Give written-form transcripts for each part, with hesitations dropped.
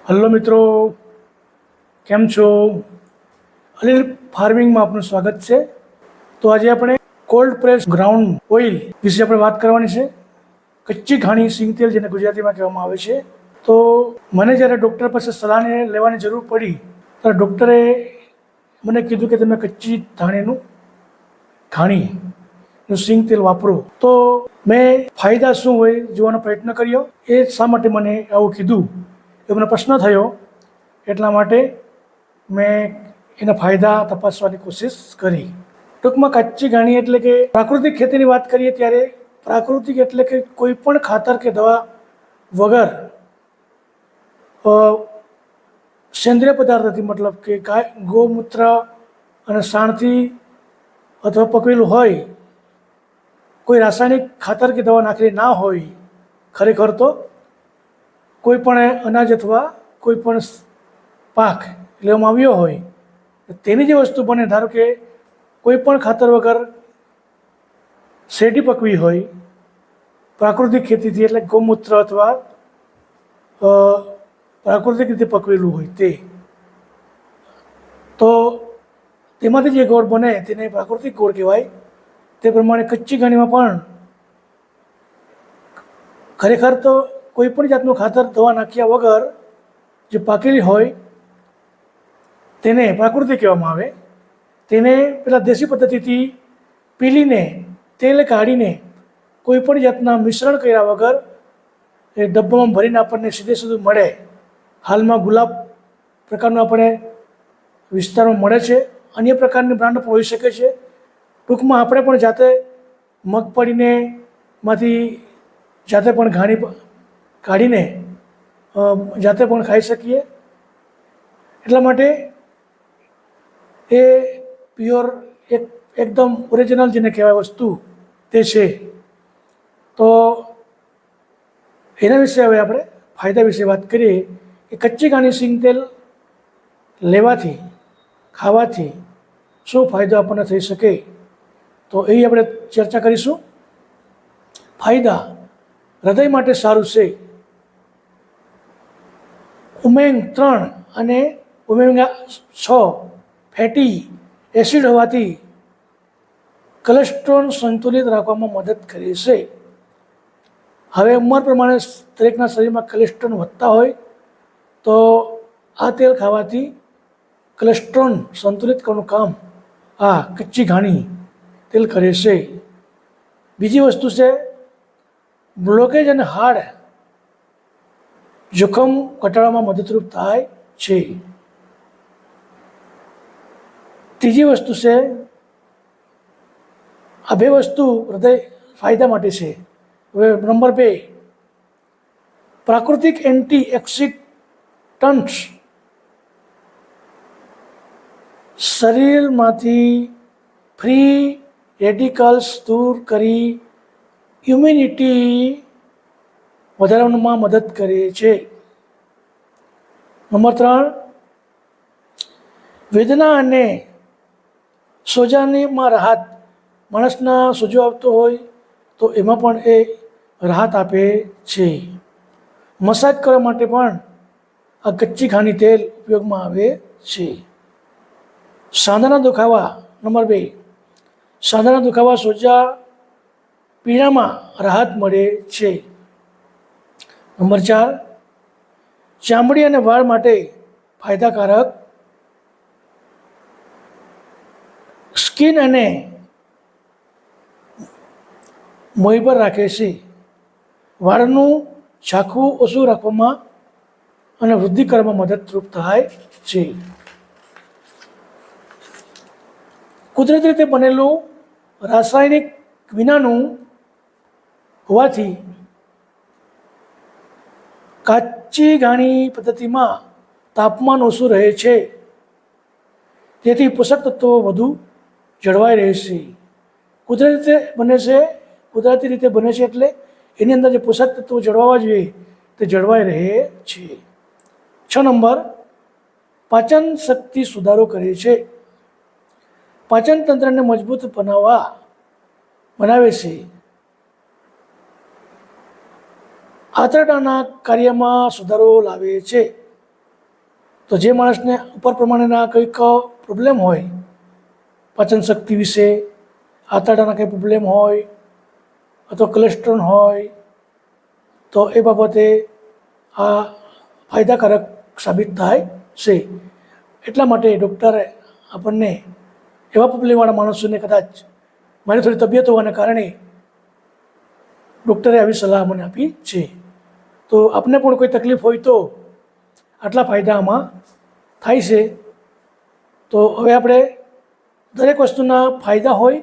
Hello મિત્રો, કેમ છો? અનિલ ફાર્મિંગમાં આપનું સ્વાગત છે. તો આજે આપણે કોલ્ડ પ્રેસ ગ્રાઉન્ડ ઓઇલ વિશે આપણે વાત કરવાની છે. કચ્ચી ઘાણી સિંગ તેલ, જેને ગુજરાતીમાં કહેવામાં આવે છે. તો મને જ્યારે ડૉક્ટર પાસે સલાહ લેવાની જરૂર પડી ત્યારે ડૉક્ટરે મને કીધું કે તમે કચ્ચી ઘાણીનું સિંગ તેલ વાપરો. તો મેં ફાયદા શું હોય જોવાનો પ્રયત્ન કર્યો. એ શા માટે મને આવું કીધું એ મને પ્રશ્ન થયો. એટલા માટે મેં એના ફાયદા તપાસવાની કોશિશ કરી. ટૂંકમાં કચ્ચી ઘાણી એટલે કે પ્રાકૃતિક ખેતીની વાત કરીએ ત્યારે પ્રાકૃતિક એટલે કે કોઈ પણ ખાતર કે દવા વગર સેન્દ્રિય પદાર્થથી, મતલબ કે ગાય ગૌમૂત્ર અને સાણથી અથવા પકવેલું હોય, કોઈ રાસાયણિક ખાતર કે દવા નાખેલી ના હોય. ખરેખર તો કોઈ પણ અનાજ અથવા કોઈ પણ પાક લેવામાં આવ્યો હોય તેની જે વસ્તુ બને, ધારો કે કોઈ પણ ખાતર વગર શેરડી પકવી હોય પ્રાકૃતિક ખેતીથી, એટલે ગૌમૂત્ર અથવા પ્રાકૃતિક રીતે પકવેલું હોય તે, તો તેમાંથી જે ગોળ બને તેને પ્રાકૃતિક ગોળ કહેવાય. તે પ્રમાણે કચ્ચી ઘાણીમાં પણ ખરેખર તો કોઈ પણ જાતનું ખાતર દવા નાખ્યા વગર જે પાકેલી હોય તેને પ્રાકૃતિક કહેવામાં આવે. તેને પેલા દેશી પદ્ધતિથી પીલીને તેલ કાઢીને કોઈ પણ જાતના મિશ્રણ કર્યા વગર એ ડબ્બામાં ભરીને આપણને સીધે સીધું મળે. હાલમાં ગુલાબ પ્રકારનું આપણે વિસ્તારમાં મળે છે. અન્ય પ્રકારની બ્રાન્ડ પણ હોઈ શકે છે. ટૂંકમાં આપણે પણ જાતે મગફળીને માંથી જાતે પણ ઘાણી કાઢીને જાતે પણ ખાઈ શકીએ. એટલા માટે એ પ્યોર એકદમ ઓરિજિનલ જેને કહેવાય વસ્તુ તે છે. તો એના વિશે હવે આપણે ફાયદા વિશે વાત કરીએ કે કચ્ચી ઘાણી સિંગ તેલ લેવાથી, ખાવાથી શું ફાયદો આપણને થઈ શકે, તો એ આપણે ચર્ચા કરીશું. ફાયદા: હૃદય માટે સારું છે. ઓમેગા 3 અને ઓમેગા 6 ફેટી એસિડ હોવાથી કોલેસ્ટ્રોલ સંતુલિત રાખવામાં મદદ કરે છે. હવે ઉંમર પ્રમાણે દરેકના શરીરમાં કોલેસ્ટ્રોલ વધતા હોય તો આ તેલ ખાવાથી કોલેસ્ટ્રોલ સંતુલિત કરવાનું કામ આ કચ્ચી ઘાણી તેલ કરે છે. બીજી વસ્તુ છે બ્લોકેજ અને હાર્ટ જોખમ ઘટાડવામાં મદદરૂપ થાય છે. ત્રીજી વસ્તુ છે, આ બે વસ્તુ હૃદય ફાયદા માટે છે. હવે નંબર 2, પ્રાકૃતિક એન્ટીઓક્સિડન્ટ્સ શરીરમાંથી ફ્રી રેડિકલ્સ દૂર કરી ઇમ્યુનિટી વધારવામાં મદદ કરે છે. નંબર 3, વેદના અને સોજામાં રાહત. માણસના સોજો આવતો હોય તો એમાં પણ એ રાહત આપે છે. મસાજ કરવા માટે પણ આ કચ્ચી ઘાણી તેલ ઉપયોગમાં આવે છે. સાંધાના દુખાવા. નંબર 2, સાંધાના દુખાવા, સોજા, પીડામાં રાહત મળે છે. નંબર 4, ચામડી અને વાળ માટે ફાયદાકારક. સ્કિન અને મોઈબર રાખે છે. વાળનું ઝાંખું ઓછું રાખવામાં અને વૃદ્ધિ કરવામાં મદદરૂપ થાય છે. કુદરતી રીતે બનેલું, રાસાયણિક વિનાનું હોવાથી કાચી ઘાણી પદ્ધતિમાં તાપમાન ઓછું રહે છે. તેથી પોષક તત્વો વધુ જળવાઈ રહેશે. કુદરતી રીતે બને છે એટલે એની અંદર જે પોષક તત્વો જળવાવા જોઈએ તે જળવાઈ રહે છે. 6 નંબર, પાચન શક્તિ સુધારો કરે છે. પાચન તંત્રને મજબૂત બનાવે છે. આંતરડાના કાર્યમાં સુધારો લાવે છે. તો જે માણસને ઉપર પ્રમાણેના કંઈક પ્રોબ્લેમ હોય, પાચન શક્તિ વિશે, આંતરડાના કંઈ પ્રોબ્લેમ હોય અથવા કોલેસ્ટ્રોલ હોય, તો એ બાબતે આ ફાયદાકારક સાબિત થાય છે. એટલા માટે ડૉક્ટરે આપણને એવા પ્રોબ્લેમવાળા માણસોને કદાચ મારી થોડી તબિયત હોવાને કારણે ડૉક્ટરે આવી સલાહ મને આપી છે. તો આપને પણ કોઈ તકલીફ હોય તો આટલા ફાયદા આમાં થાય છે. તો હવે આપણે દરેક વસ્તુના ફાયદા હોય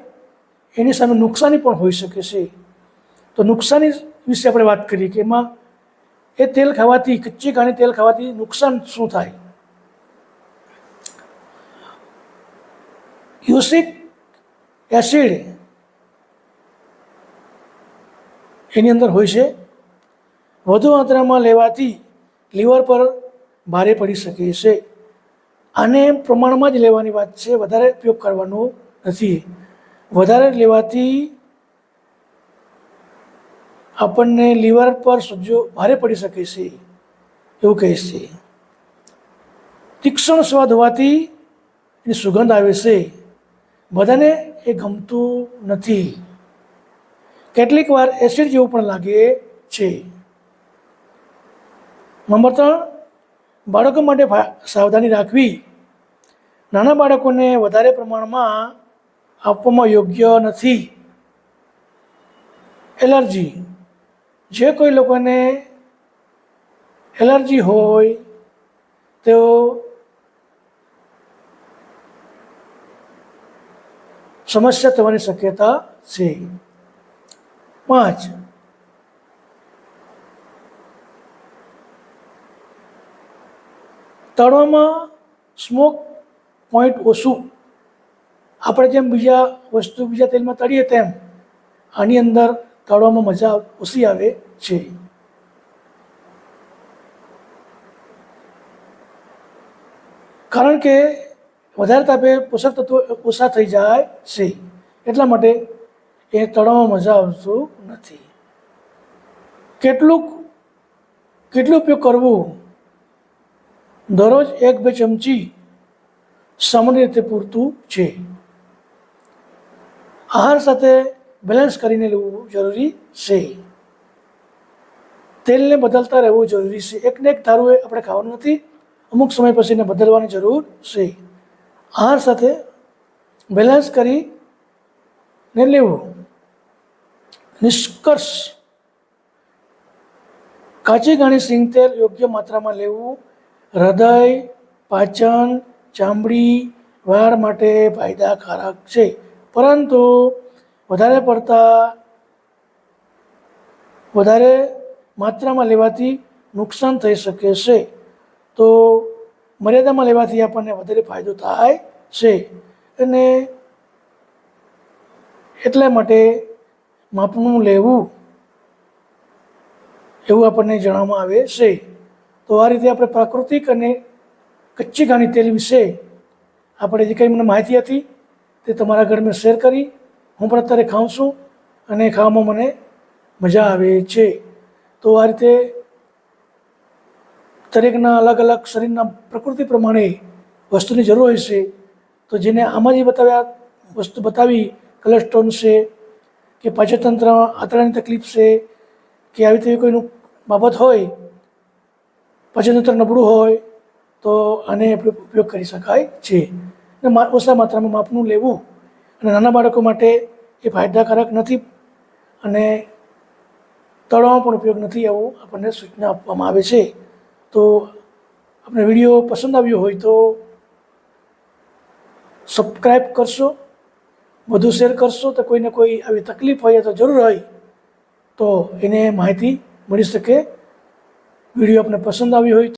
એની સામે નુકસાની પણ હોઈ શકે છે. તો નુકસાની વિશે આપણે વાત કરીએ કે એમાં એ તેલ ખાવાથી, કચ્ચી ઘાણી તેલ ખાવાથી નુકસાન શું થાય. યુસિક એસિડ એની અંદર હોય છે. વધુ માત્રામાં લેવાથી લીવર પર ભારે પડી શકે છે. આને પ્રમાણમાં જ લેવાની વાત છે, વધારે ઉપયોગ કરવાનો નથી. વધારે લેવાથી આપણને લીવર પર સોજો ભારે પડી શકે છે એવું કહે છે. તીક્ષ્ણ સ્વાદ હોવાથી એની સુગંધ આવે છે, બધાને એ ગમતું નથી. કેટલીક વાર એસિડ જેવું પણ લાગે છે. નંબર 3, બાળકો માટે સાવધાની રાખવી. નાના બાળકોને વધારે પ્રમાણમાં આપવામાં યોગ્ય નથી. એલર્જી, જે કોઈ લોકોને એલર્જી હોય તેઓ સમસ્યા થવાની શક્યતા છે. 5, તળવામાં સ્મોક પોઈન્ટ ઓછું. આપણે જેમ બીજા તેલમાં તળીએ તેમ આની અંદર તળવામાં મજા ઓછી આવે છે. કારણ કે વધારે તાપે પોષક તત્વો ઓછા થઈ જાય છે, એટલા માટે એ તળવામાં મજા આવતું નથી. કેટલો ઉપયોગ કરવો. દરરોજ 1-2 ચમચી સામાન્ય રીતે પૂરતું છે. આહાર સાથે બેલેન્સ કરીને લેવું જરૂરી છે. તેલને બદલતા રહેવું જરૂરી છે. એકને એક ધારું આપણે ખાવાનું નથી, અમુક સમય પછી એને બદલવાની જરૂર છે. આહાર સાથે બેલેન્સ કરીને લેવું. નિષ્કર્ષ, કાચી ઘાણી સિંગ તેલ યોગ્ય માત્રામાં લેવું હૃદય, પાચન, ચામડી, વાળ માટે ફાયદાકારક છે. પરંતુ વધારે માત્રામાં લેવાથી નુકસાન થઈ શકે છે. તો મર્યાદામાં લેવાથી આપણને વધારે ફાયદો થાય છે. અને એટલા માટે માપનું લેવું એવું આપણને જણાવવામાં આવે છે. તો આ રીતે આપણે પ્રાકૃતિક અને કચ્ચી ઘાણી તેલ વિશે આપણે જે કંઈ મને માહિતી હતી તે તમારા ઘર મેં શેર કરી. હું પણ અત્યારે ખાઉં છું અને ખાવામાં મને મજા આવે છે. તો આ રીતે દરેકના અલગ અલગ શરીરના પ્રકૃતિ પ્રમાણે વસ્તુની જરૂર હોય છે. તો જેને આમાં જે વસ્તુ બતાવી, કોલેસ્ટ્રોલ છે કે પાચનતંત્ર, આંતરડાની તકલીફ છે કે આવી રીતે કોઈનું બાબત હોય, પાચનતંત્ર નબળું હોય, તો આને આપણે ઉપયોગ કરી શકાય છે. અને ઓછા માત્રામાં માપનું લેવું. અને નાના બાળકો માટે એ ફાયદાકારક નથી અને તળવામાં પણ ઉપયોગ નથી, એવું આપણને સૂચના આપવામાં આવે છે. તો આપણે વિડીયો પસંદ આવ્યો હોય તો સબસ્ક્રાઈબ કરશો, વધુ શેર કરશો, તો કોઈને કોઈ આવી તકલીફ હોય તો જરૂર હોય તો એને માહિતી મળી શકે. વિડીયો આપને પસંદ આવ્યો હોય